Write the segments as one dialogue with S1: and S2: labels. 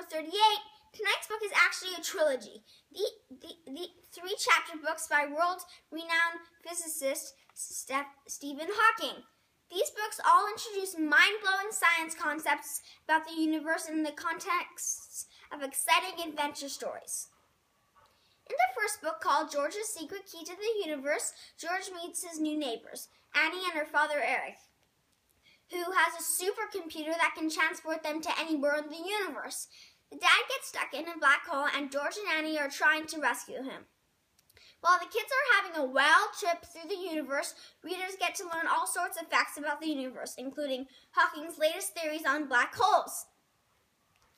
S1: 38, tonight's book is actually a trilogy. The 3 chapter books by world-renowned physicist Stephen Hawking. These books all introduce mind-blowing science concepts about the universe in the context of exciting adventure stories. In the first book, called George's Secret Key to the Universe, George meets his new neighbors, Annie and her father Eric, who has a supercomputer that can transport them to anywhere in the universe. The dad gets stuck in a black hole, and George and Annie are trying to rescue him. While the kids are having a wild trip through the universe, readers get to learn all sorts of facts about the universe, including Hawking's latest theories on black holes.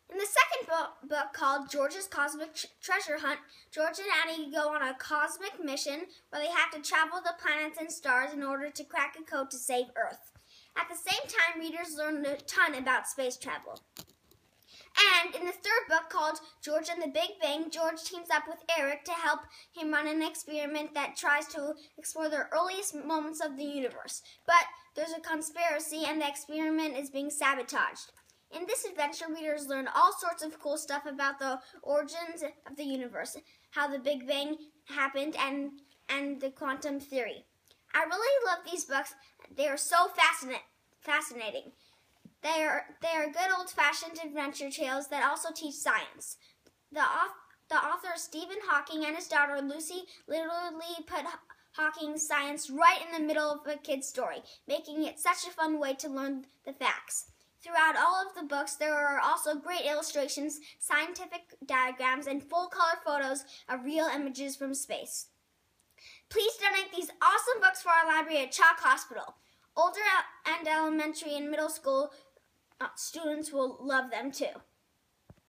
S1: In the second book, called George's Cosmic Treasure Hunt, George and Annie go on a cosmic mission where they have to travel the planets and stars in order to crack a code to save Earth. At the same time, readers learn a ton about space travel. And in the third book, called George and the Big Bang, George teams up with Eric to help him run an experiment that tries to explore the earliest moments of the universe. But there's a conspiracy, and the experiment is being sabotaged. In this adventure, readers learn all sorts of cool stuff about the origins of the universe, how the Big Bang happened, and the quantum theory. I really love these books. They are so fascinating. They are good old-fashioned adventure tales that also teach science. The author Stephen Hawking and his daughter Lucy literally put Hawking's science right in the middle of a kid's story, making it such a fun way to learn the facts. Throughout all of the books, there are also great illustrations, scientific diagrams, and full-color photos of real images from space. Please donate these awesome books for our library at Chalk Hospital. Older and elementary and middle school students will love them too.